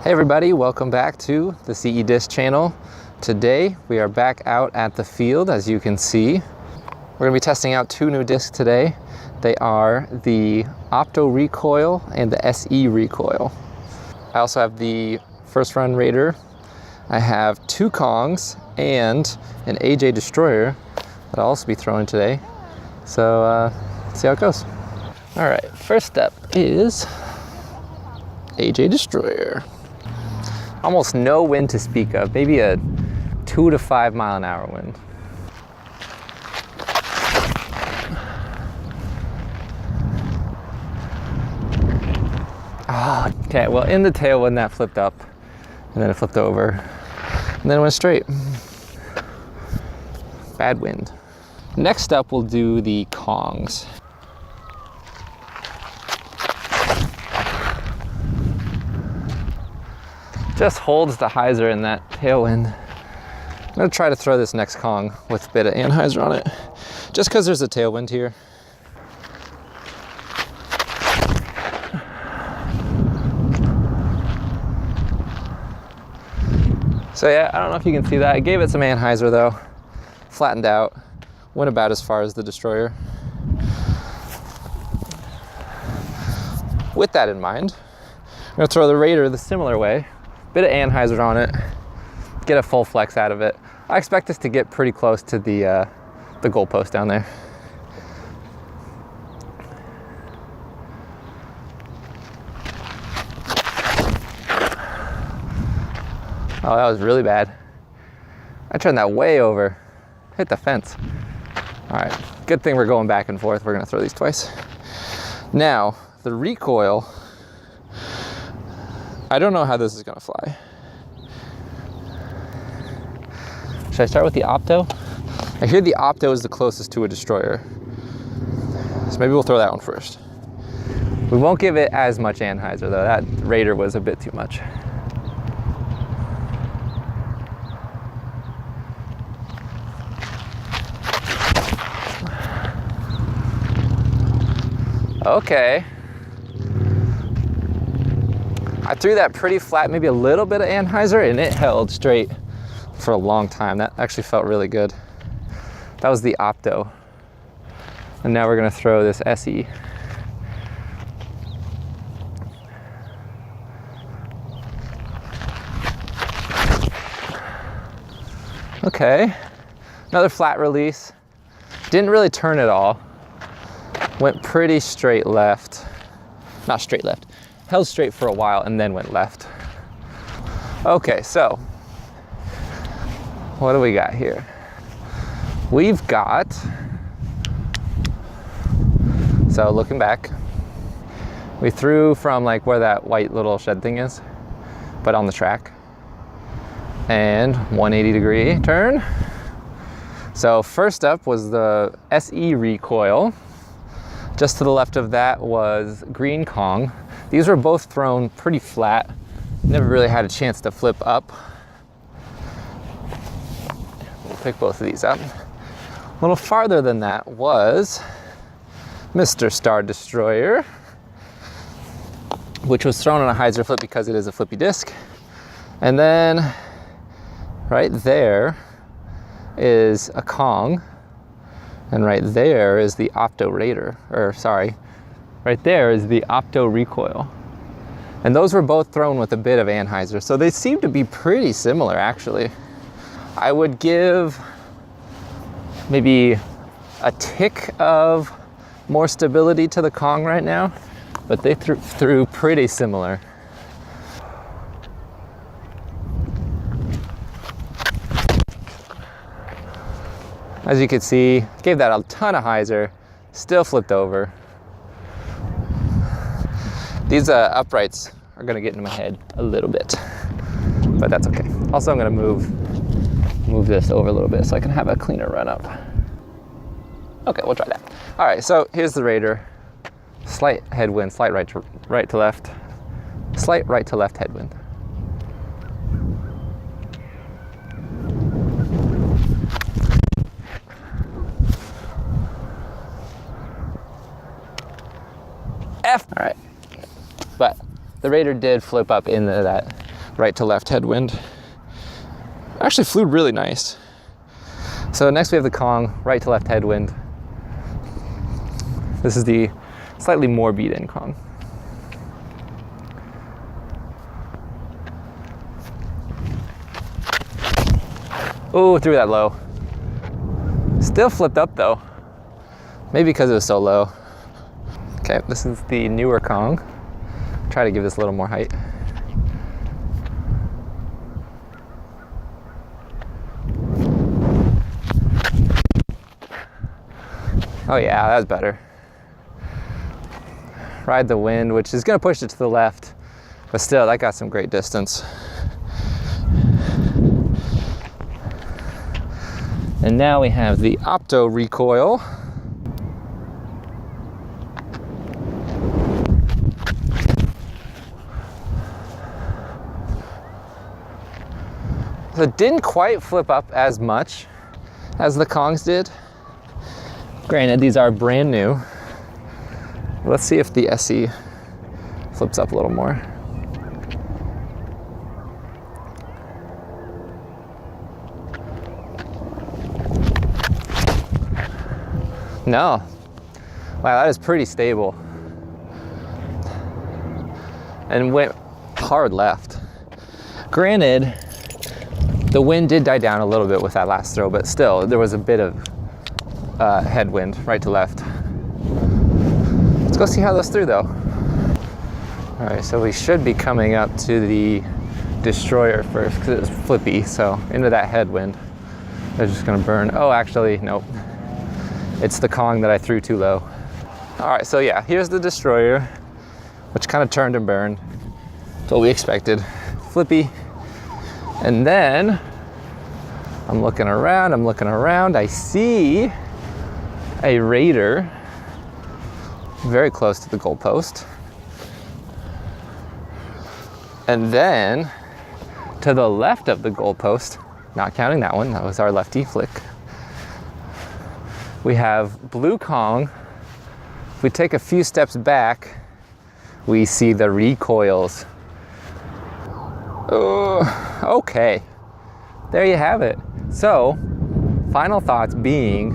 Hey everybody, welcome back to the CE Disc channel. Today we are back out at the field, as you can see. We're going to be testing out two new discs today. They are the Opto Recoil and the SE Recoil. I also have the First Run Raider. I have two Kongs and an AJ Destroyer that I'll also be throwing today. So let's see how it goes. All right, first step is AJ Destroyer. Almost no wind to speak of, maybe a 2 to 5 mile an hour wind. Oh, okay, well in the tailwind that flipped up, and then it flipped over, and then it went straight. Bad wind. Next up we'll do the Kongs. Just holds the hyzer in that tailwind. I'm gonna try to throw this next Kong with a bit of anhyzer on it, just because there's a tailwind here. So yeah, I don't know if you can see that. I gave it some anhyzer though, flattened out, went about as far as the Destroyer. With that in mind, I'm gonna throw the Raider the similar way. Bit of anhyzer on it, get a full flex out of it. I expect this to get pretty close to the goalpost down there. Oh, that was really bad. I turned that way over, hit the fence. All right, good thing we're going back and forth. We're gonna throw these twice. Now, the Recoil, I don't know how this is gonna fly. Should I start with the Opto? I hear the Opto is the closest to a Destroyer. So maybe we'll throw that one first. We won't give it as much anhyzer though. That Raider was a bit too much. Okay. I threw that pretty flat, maybe a little bit of anhyzer, and it held straight for a long time. That actually felt really good. That was the Opto. And now we're gonna throw this SE. Okay, another flat release. Didn't really turn at all. Went pretty straight left. Not straight left. Held straight for a while and then went left. Okay, so what do we got here? We've got, so looking back, we threw from like where that white little shed thing is, but on the track, and 180-degree turn. So first up was the SE Recoil. Just to the left of that was green Kong. These were both thrown pretty flat. Never really had a chance to flip up. We'll pick both of these up. A little farther than that was Mr. Star Destroyer, which was thrown on a hyzer flip because it is a flippy disc. And then right there is a Kong. And right there is the Opto Raider, or sorry, right there is the Opto Recoil. And those were both thrown with a bit of anhyzer, so they seem to be pretty similar actually. I would give maybe a tick of more stability to the Kong right now, but they threw pretty similar. As you can see, gave that a ton of hyzer, still flipped over. These uprights are gonna get into my head a little bit, but that's okay. Also, I'm gonna move this over a little bit so I can have a cleaner run up. Okay, we'll try that. All right, so here's the Raider. Slight headwind, slight right to left, slight right to left headwind. All right, but the Raider did flip up into that right to left headwind. Actually flew really nice. So next we have the Kong, right to left headwind. This is the slightly more beat-in Kong. Oh, threw that low. Still flipped up though. Maybe because it was so low. Okay, this is the newer Kong. Try to give this a little more height. Oh yeah, that's better. Ride the wind, which is gonna push it to the left, but still, that got some great distance. And now we have the Opto recoil. So it didn't quite flip up as much as the Kongs did. Granted, these are brand new. Let's see if the SE flips up a little more. No. Wow, that is pretty stable. And went hard left. Granted, the wind did die down a little bit with that last throw, but still, there was a bit of headwind right to left. Let's go see how those threw though. All right, so we should be coming up to the destroyer first because it was flippy, so into that headwind. They're just gonna burn. Oh, actually, nope. It's the Kong that I threw too low. All right, so yeah, here's the destroyer, which kind of turned and burned. That's what we expected. Flippy. And then I'm looking around, I see a Raider very close to the goalpost. And then to the left of the goalpost, not counting that one, that was our lefty flick, we have blue Kong. If we take a few steps back, we see the recoils. Okay, there you have it. So, final thoughts being,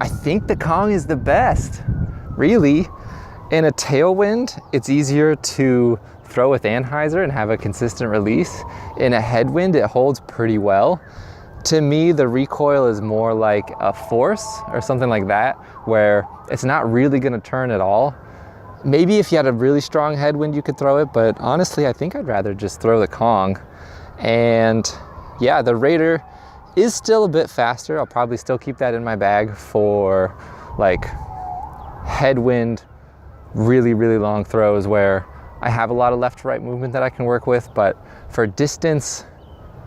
I think the Kong is the best. Really, in a tailwind, it's easier to throw with anhyzer and have a consistent release. In a headwind, it holds pretty well. To me, the recoil is more like a force or something like that, where it's not really gonna turn at all. Maybe if you had a really strong headwind, you could throw it, but honestly, I think I'd rather just throw the Kong. And yeah, the Raider is still a bit faster. I'll probably still keep that in my bag for like headwind, really, really long throws where I have a lot of left to right movement that I can work with, but for distance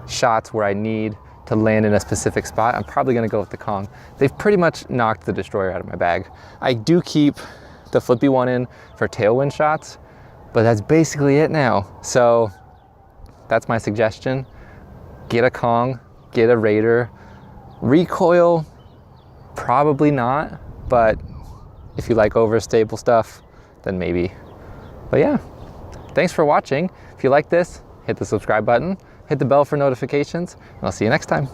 shots where I need to land in a specific spot, I'm probably gonna go with the Kong. They've pretty much knocked the destroyer out of my bag. I do keep the flippy one in for tailwind shots, but that's basically it now. So that's my suggestion. Get a Kong, get a Raider. Recoil, probably not, but if you like overstable stuff, then maybe. But yeah, thanks for watching. If you like this, hit the subscribe button, hit the bell for notifications, and I'll see you next time.